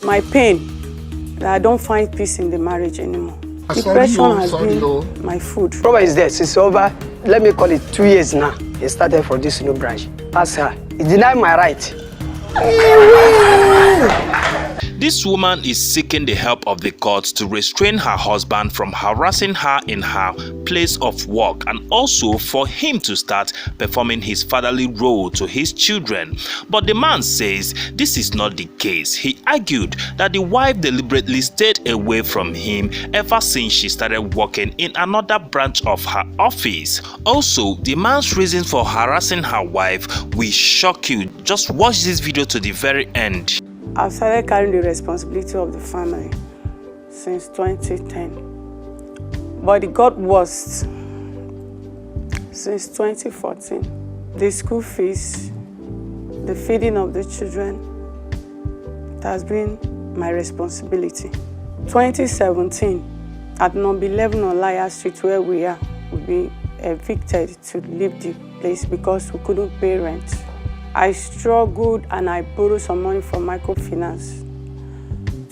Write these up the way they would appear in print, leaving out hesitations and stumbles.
My pain, that I don't find peace in the marriage anymore. Depression has been my food. Problem is this, it's over, let me call it 2 years now. He started for this new branch. Ask her, he denied my right. This woman is seeking the help of the courts to restrain her husband from harassing her in her place of work and also for him to start performing his fatherly role to his children. But the man says this is not the case. He argued that the wife deliberately stayed away from him ever since she started working in another branch of her office. Also, the man's reason for harassing her wife will shock you. Just watch this video to the very end. I've started carrying the responsibility of the family since 2010. But it got worse since 2014. The school fees, the feeding of the children, it has been my responsibility. 2017, at number 11 Olaya Street where we are, we be evicted to leave the place because we couldn't pay rent. I struggled and I borrowed some money from microfinance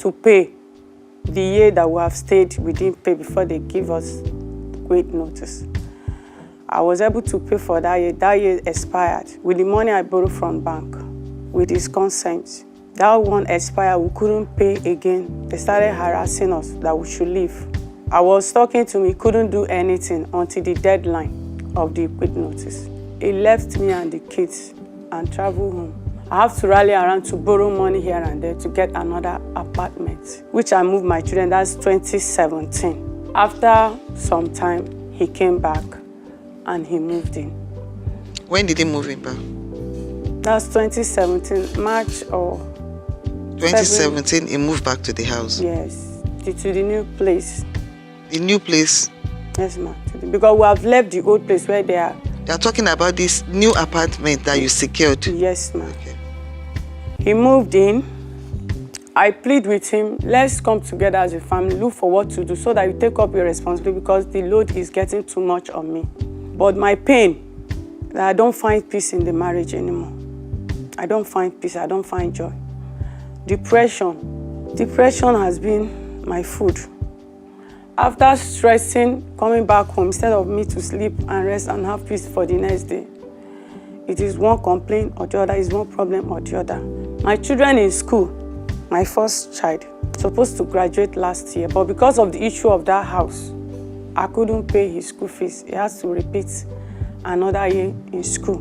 to pay the year that we have stayed. We didn't pay before they give us great notice. I was able to pay for that year. That year expired. With the money I borrowed from bank, with his consent, that one expired. We couldn't pay again. They started harassing us that we should leave. I was talking to him. He couldn't do anything until the deadline of the quit notice. He left me and the kids and travel home. I have to rally around to borrow money here and there to get another apartment, which I moved my children. That's 2017. After some time, he came back and he moved in. When did he move in back? That's 2017, March or 2017, he moved back to the house? Yes, to the new place. The new place? Yes, ma'am. Because we have left the old place where they are. They are talking about this new apartment that you secured? Yes, ma'am. Okay. He moved in. I plead with him, let's come together as a family, look for what to do so that you take up your responsibility because the load is getting too much on me. But my pain, that I don't find peace in the marriage anymore. I don't find peace, I don't find joy. Depression has been my food. After stressing, coming back home, instead of me to sleep and rest and have peace for the next day, it is one complaint or the other, is one problem or the other. My children in school, my first child, supposed to graduate last year, but because of the issue of that house, I couldn't pay his school fees. He has to repeat another year in school.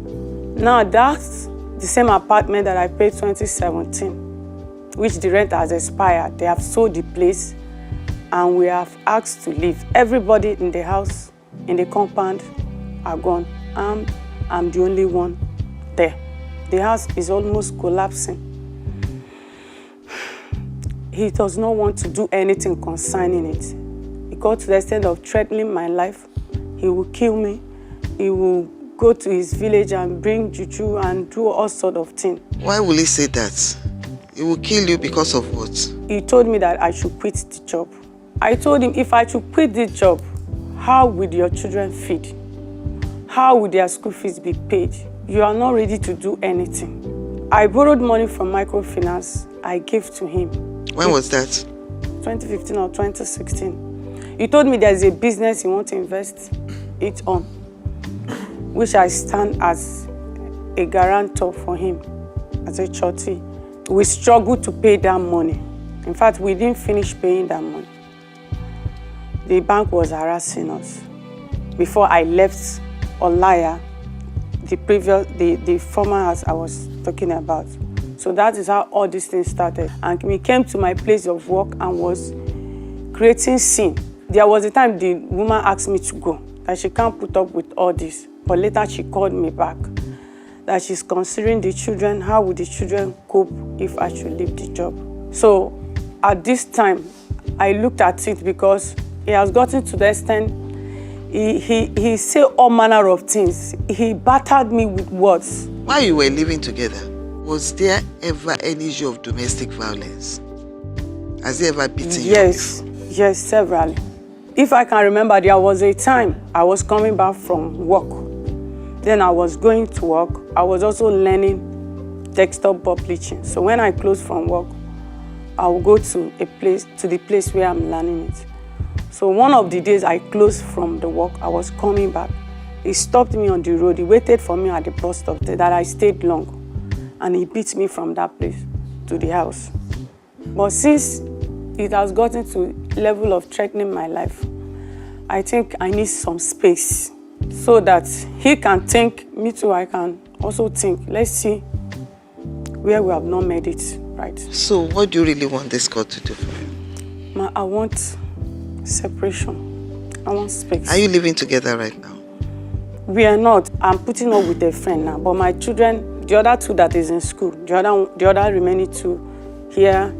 Now that's the same apartment that I paid 2017, which the rent has expired. They have sold the place and we have asked to leave. Everybody in the house, in the compound, are gone. I'm the only one there. The house is almost collapsing. He does not want to do anything concerning it. He got to the extent of threatening my life. He will kill me. He will go to his village and bring juju and do all sorts of things. Why will he say that? He will kill you because of what? He told me that I should quit the job. I told him if I should quit this job, how would your children feed? How would their school fees be paid? You are not ready to do anything. I borrowed money from microfinance. I gave to him. When was that? 2015 or 2016. He told me there's a business he wants to invest it on, which I stand as a guarantor for him, as a trustee. We struggled to pay that money. In fact, we didn't finish paying that money. The bank was harassing us. Before I left Olaya, the former house I was talking about. So that is how all these things started. And we came to my place of work and was creating scene. There was a time the woman asked me to go, that she can't put up with all this. But later she called me back, that she's considering the children, how would the children cope if I should leave the job. So at this time, I looked at it because he has gotten to the extent, he said all manner of things. He battered me with words. While you were living together, was there ever any issue of domestic violence? Has he ever beaten you? Yes, several. If I can remember, there was a time I was coming back from work. Then I was going to work. I was also learning desktop board bleaching. So when I closed from work, I'll go to the place where I'm learning it. So one of the days I closed from the work, I was coming back. He stopped me on the road. He waited for me at the bus stop that I stayed long. And he beat me from that place to the house. But since it has gotten to level of threatening my life, I think I need some space so that he can think, me too, I can also think. Let's see where we have not made it right. So what do you really want this court to do for you? I want separation. I want space. Are you living together right now? We are not. I'm putting up with a friend now. But my children, the other two that is in school, the other remaining two here.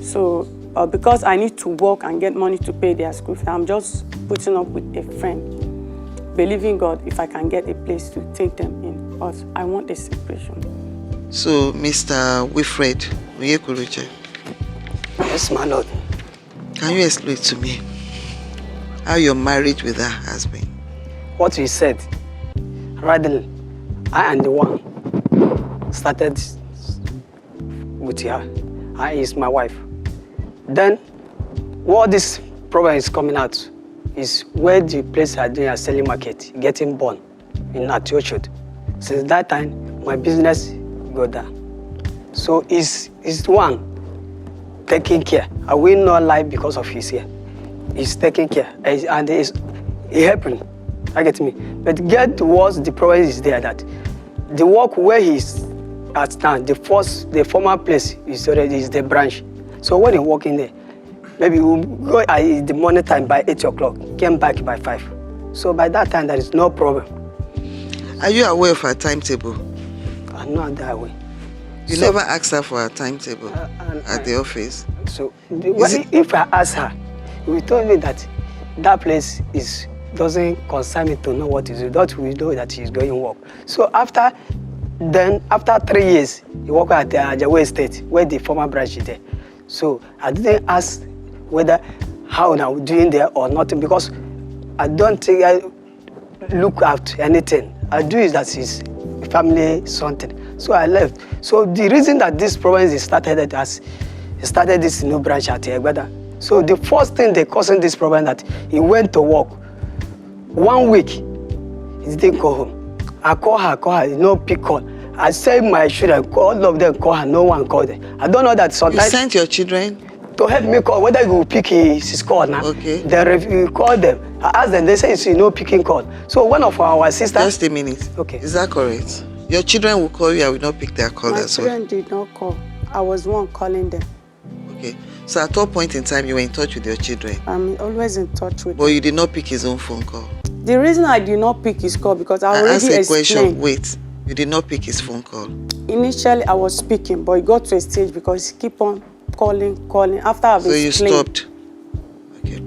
So because I need to work and get money to pay their school fee, I'm just putting up with a friend, believing God if I can get a place to take them in. But I want a separation. So, Mr. Wilfred Onyekuruche. Yes, my lord. Can you explain to me how your marriage with her has been? What you said, rather, I am the one started with her. I is my wife. Then, what this problem is coming out is where the place are doing a selling market, getting born in Atiochud. Since that time, my business go down. So it's one taking care. I will not lie because of his here. He's taking care and he helping. I get me. But get towards the problem is there that the work where he's at now, the former place is the branch. So when he walk in there, maybe we'll go at the morning time by 8 o'clock, came back by 5. So by that time, there is no problem. Are you aware of her timetable? I'm not that way. You never asked her for a timetable at the office? So if I ask her, he told me that that place doesn't concern me to know what is it. That we know that he's going to work. So after 3 years, he worked at the Ajawa Estate, where the former branch is there. So I didn't ask whether how now doing there or nothing, because I don't think I look at anything. I do is that his family something. So I left. So the reason that this problem is started this new branch at Egbeda. So the first thing they causing this problem that he went to work. 1 week, he didn't go home. I call her, no pick call. I said my children, all of them call her, no one called her. I don't know that sometimes. You sent your children? To help me call, whether you will pick his call now. Okay. Then you call them. I asked them, they say it's no picking call. So one of our sisters. Just a minute. Okay. Is that correct? Your children will call you, I will not pick their call as well. My children did not call. I was one calling them. Okay. So at what point in time you were in touch with your children? I'm always in touch with But you did not pick his own phone call? The reason I did not pick his call because I already asked a question. explained. Wait. You did not pick his phone call? Initially, I was speaking, but it got to a stage because he keep on calling. After I've explained. So you stopped? Okay.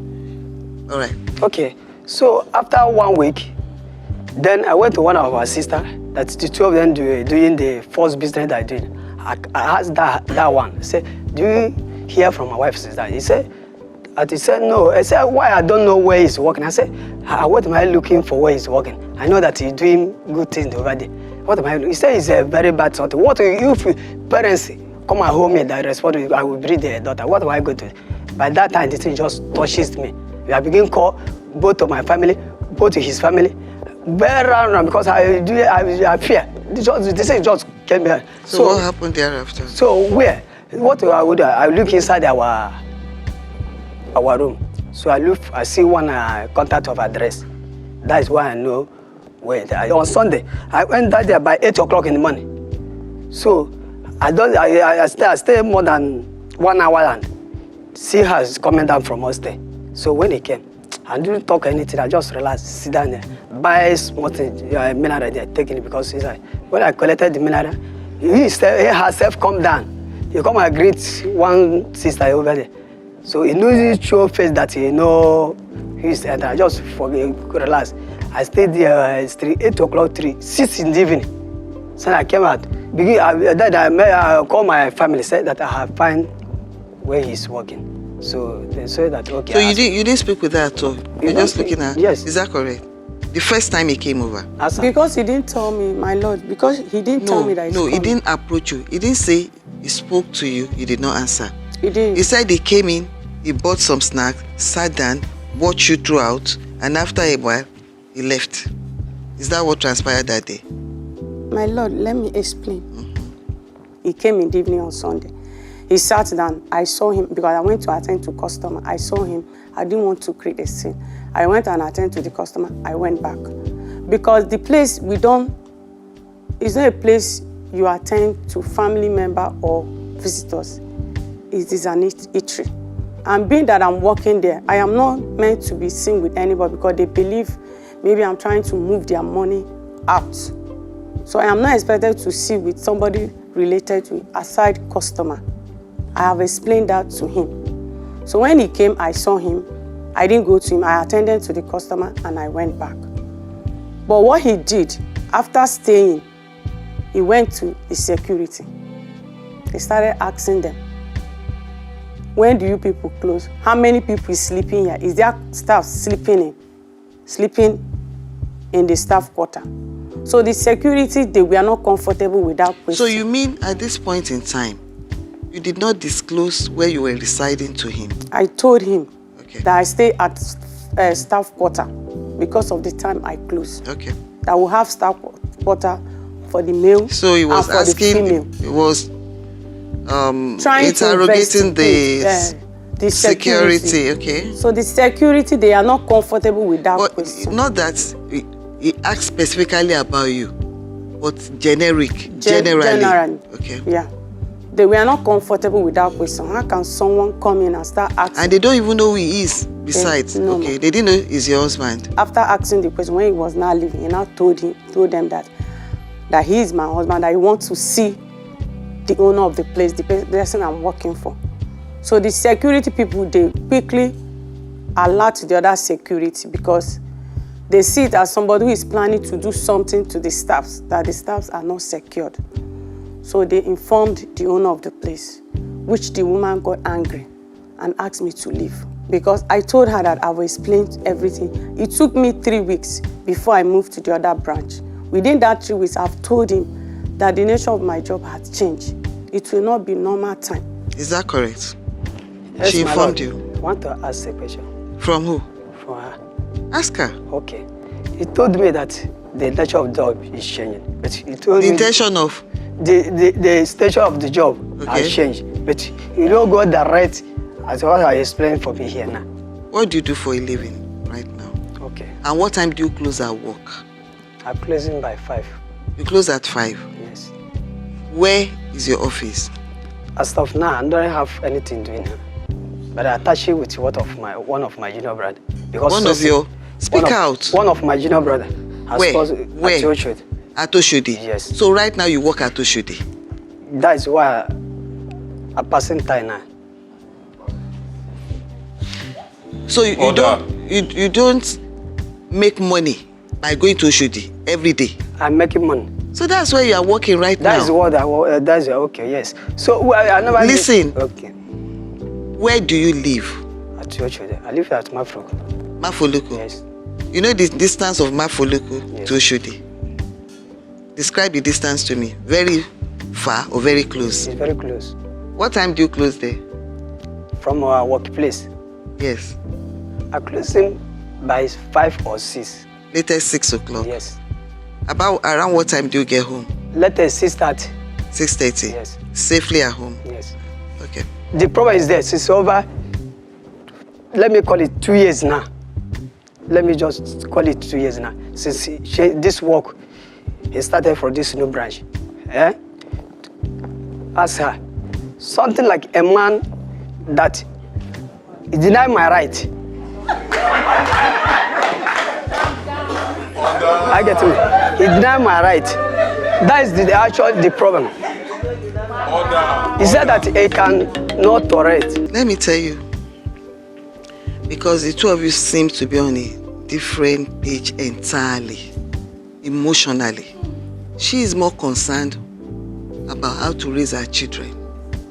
All right. Okay. So after 1 week, then I went to one of our sisters, that's the two of them doing the first business that I did. I asked that one, I said, do you hear from my wife sister? He said no. I said, why? I don't know where he's working. I said, what am I looking for where he's working? I know that he's doing good things over there. What am I looking? He said it's a very bad something. What if parents come at home and I respond, I will breed their daughter. What am I going to do? By that time, the thing just touches me. I begin to call both of my family, both of his family, very random because I fear. This thing just came here. So what happened thereafter? So what I would do, I look inside our room. So I see one contact of address. That is why I know where they are. On Sunday, I went there by 8 o'clock in the morning. So I stay more than 1 hour and see her coming down from us there. So when he came, I didn't talk anything. I just relaxed, sit down there, buy small mineral there, taking it because he's like, when I collected the mineral, he herself come down. He come and greet one sister over there. So he knows his show face that he know he's and I just relax. I stayed there 8 o'clock, 6 in the evening. So I came out. I called my family, said that I have find where he's working. So they said that okay. So you didn't speak with her at all? You're just looking at her? Yes. Is that correct? The first time he came over? Because he didn't tell me, my lord, because he didn't tell me that he's coming. He didn't approach you. He didn't say he spoke to you, you did not answer. He did. He said he came in, he bought some snacks, sat down, watched you throughout, and after a while, he left. Is that what transpired that day? My Lord, let me explain. He came in the evening on Sunday. He sat down. I saw him because I went to attend to customer. I saw him. I didn't want to create a scene. I went and attended to the customer. I went back. Because the place it's not a place you attend to family member or visitors. It is an eatery. And being that I'm working there, I am not meant to be seen with anybody because they believe maybe I'm trying to move their money out. So I am not expected to see with somebody related to aside customer. I have explained that to him. So when he came, I saw him. I didn't go to him. I attended to the customer and I went back. But what he did, after staying, he went to the security. He started asking them, when do you people close? How many people is sleeping here? Is there staff sleeping in the staff quarter? So the security, they were not comfortable with that question. So you mean at this point in time, you did not disclose where you were residing to him? I told him Okay. that I stay at staff quarter because of the time I close. Okay. That will have staff quarter for the male So he was and for the female. asking, he was Trying interrogating to investigate, the security, okay? So the security, they are not comfortable with that But question. not that he asked specifically about you, but generally. Generally. Okay. Yeah. They were not comfortable with that question. How can someone come in and start asking? And they don't even know who he is besides. No, Okay. They didn't know he's your husband. After asking the question, when he was not leaving, he now told them that he is my husband, that he wants to see the owner of the place, the person I'm working for. So the security people, they quickly alert the other security because they see it as somebody who is planning to do something to the staffs, that the staffs are not secured. So they informed the owner of the place, which the woman got angry and asked me to leave because I told her that I will explain everything. It took me 3 weeks before I moved to the other branch. Within that 3 weeks, I've told him that the nature of my job has changed. It will not be normal time. Is that correct? Yes, She my informed Lord. you? I want to ask a question From who? from her. Ask her. Okay. He told me that the nature of the job is changing. But he told The me intention of? the stature of the job Okay. has changed. But you don't go the right as what I explained for me here now. What do you do for a living right now? Okay. And what time do you close at work? I'm closing by 5. You close at 5. Yes. Where is your office? As of now, I don't have anything doing here. But I attach it with one of my junior brother. Because One of your... Speak out. One of my junior brother. has Where? caused Where? at Oshodi. At Oshodi? Yes. So right now you work at Oshodi? That is why I'm passing time now. So you don't make money by going to Oshodi every day? I'm making money. So that's where you are working right now? That is what that's okay, yes. So I never... Listen. Okay. Where do you live? At Oshodi. I live at Mafroko. Mafoluku? Yes. You know the distance of Mafoluku Yes. to Oshodi? Describe the distance to me. Very far or very close? It's very close. What time do you close there? From our workplace. Yes. I close him by 5 or 6. Latest 6 o'clock? Yes. About around what time do you get home? Latest 6:30. 6:30? Yes. Safely at home? Yes. Okay. The problem is this, it's over, let me call it 2 years now. Let me just call it 2 years now. Since this work, it started from this new branch. Eh? Ask her, something like a man that denied my right. I get it. He denied my right. That is the problem. He said that he can not tolerate. Let me tell you, because the two of you seem to be on a different page entirely, emotionally. She is more concerned about how to raise her children.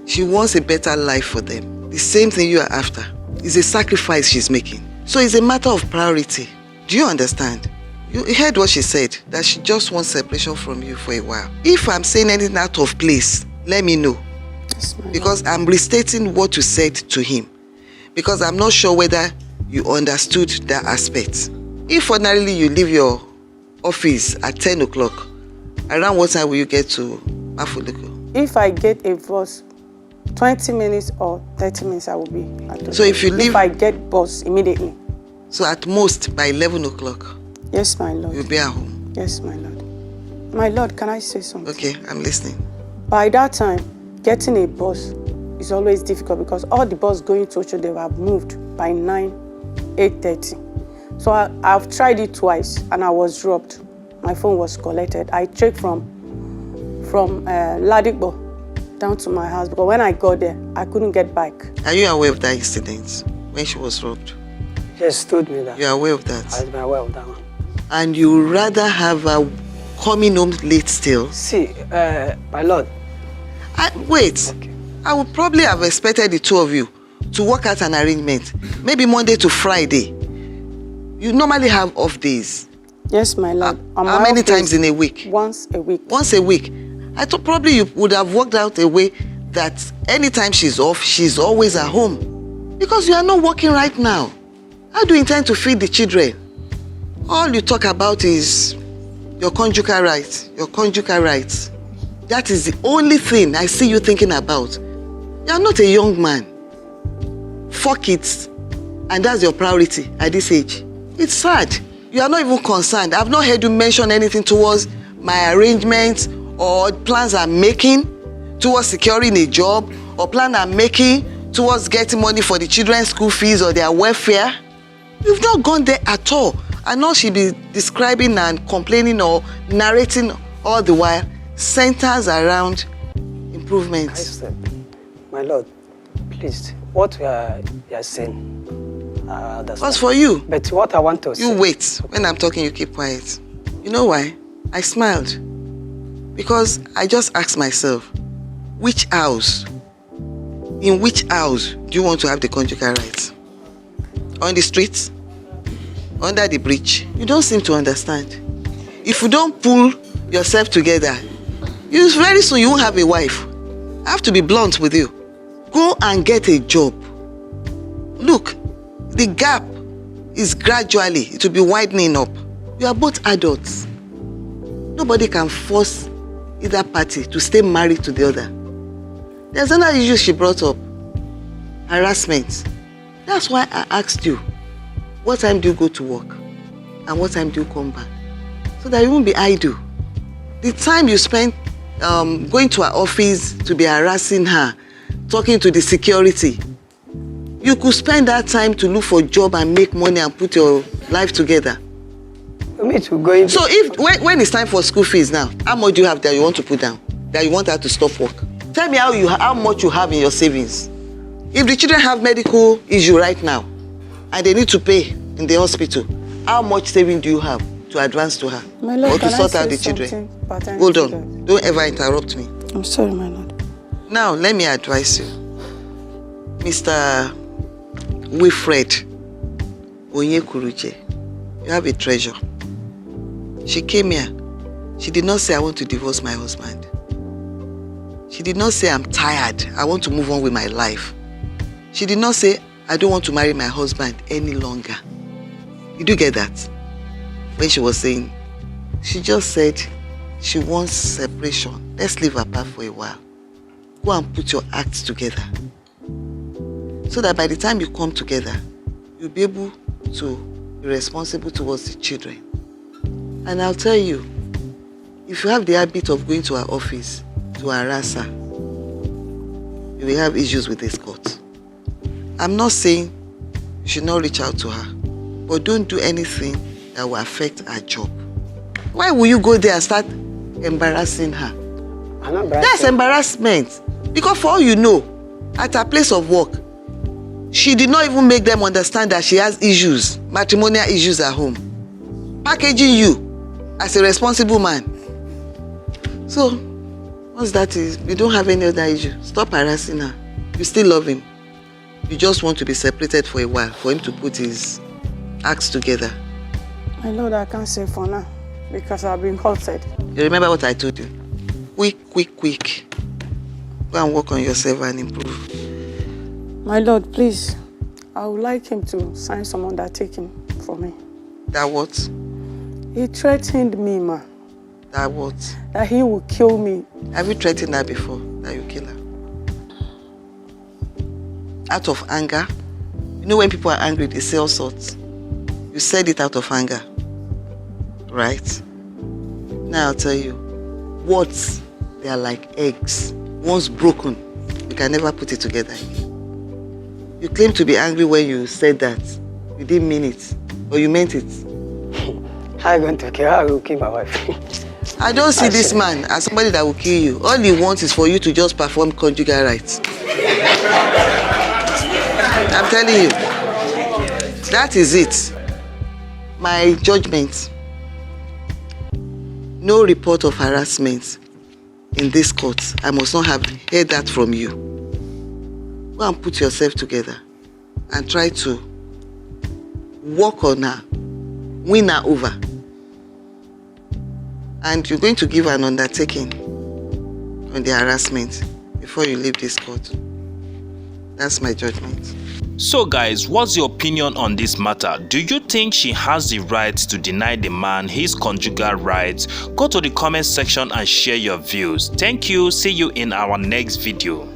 She wants a better life for them. The same thing you are after is a sacrifice she's making. So it's a matter of priority. Do you understand? You heard what she said, that she just wants separation from you for a while. If I'm saying anything out of place, let me know. Yes, my Because I'm restating what you said to him. Because I'm not sure whether you understood that aspect. If ordinarily you leave your office at 10 o'clock, around what time will you get to Mafuliko? If I get a bus, 20 minutes or 30 minutes I will be at the So if you leave... If I get bus immediately. So at most by 11 o'clock? Yes, my lord. You'll be at home? Yes, my lord. My lord, can I say something? Okay, I'm listening. By that time, getting a bus is always difficult because all the bus going to Ocho, they have moved by 8:30. So I've tried it twice and I was dropped. My phone was collected. I checked from Ladigbo down to my house because when I got there, I couldn't get back. Are you aware of that incident when she was robbed? Just told me that. You're aware of that? I've been aware of that one. And you rather have her coming home late still? See, my lord. Wait. Okay. I would probably have expected the two of you to work out an arrangement. Maybe Monday to Friday. You normally have off days. Yes, my lord. How many times in a week? Once a week. Once a week. I thought probably you would have worked out a way that anytime she's off, she's always at home. Because you are not working right now. How do you intend to feed the children? All you talk about is your conjugal rights. Your conjugal rights. That is the only thing I see you thinking about. You are not a young man. 4 kids. And that's your priority at this age. It's sad. You are not even concerned. I've not heard you mention anything towards my arrangements or plans I'm making towards securing a job or plan I'm making towards getting money for the children's school fees or their welfare. You've not gone there at all. And now she'll be describing and complaining or narrating all the while centers around improvements. I said, my lord, please, what you are saying, what's for you? But what I want to say... You wait. When I'm talking, you keep quiet. You know why? I smiled. Because I just asked myself, which house, in which house do you want to have the conjugal rights? On the streets? Under the bridge? You don't seem to understand. If you don't pull yourself together, very soon you won't have a wife. I have to be blunt with you. Go and get a job. Look, the gap is gradually, it will be widening up. You are both adults. Nobody can force either party to stay married to the other. There's another issue she brought up. Harassment. That's why I asked you, what time do you go to work? And what time do you come back? So that you won't be idle. The time you spend going to her office to be harassing her, talking to the security, you could spend that time to look for a job and make money and put your life together. Me to go into... So when it's time for school fees now, how much do you have that you want to put down? That you want her to stop work? Tell me how much you have in your savings. If the children have medical issue right now and they need to pay in the hospital, how much saving do you have to advance to her? My lord, or to sort out the children? Hold on. Don't ever interrupt me. I'm sorry, my lord. Now, let me advise you. Mr. Wilfred Onyekuruche, you have a treasure. She came here. She did not say, I want to divorce my husband. She did not say, I'm tired. I want to move on with my life. She did not say, I don't want to marry my husband any longer. You do get that? When she was saying, she just said she wants separation. Let's live apart for a while. Go and put your acts together. So that by the time you come together, you'll be able to be responsible towards the children. And I'll tell you, if you have the habit of going to her office to harass her, you will have issues with this court. I'm not saying you should not reach out to her, but don't do anything that will affect her job. Why will you go there and start embarrassing her? That's embarrassment. Because for all you know, at her place of work, she did not even make them understand that she has issues, matrimonial issues at home. Packaging you as a responsible man. So, once that is, you don't have any other issue. Stop harassing her. You still love him. You just want to be separated for a while, for him to put his acts together. My lord, I can't say for now, because I've been halted. You remember what I told you? Quick, quick, quick. Go and work on yourself and improve. My lord, please, I would like him to sign some undertaking for me. That what? He threatened me, ma. That what? That he will kill me. Have you threatened her before that you kill her? Out of anger? You know when people are angry, they say all sorts. You said it out of anger. Right? Now I'll tell you. Words, they are like eggs. Once broken, you can never put it together again. You claim to be angry when you said that. You didn't mean it. Or you meant it. How are you going to kill? How I will kill my wife? I don't see this man as somebody that will kill you. All he wants is for you to just perform conjugal rights. I'm telling you. That is it. My judgment. No report of harassment in this court. I must not have heard that from you. Go and put yourself together and try to work on her, win her over. And you're going to give an undertaking on the harassment before you leave this court. That's my judgment. So guys, what's your opinion on this matter? Do you think she has the right to deny the man his conjugal rights? Go to the comment section and share your views. Thank you. See you in our next video.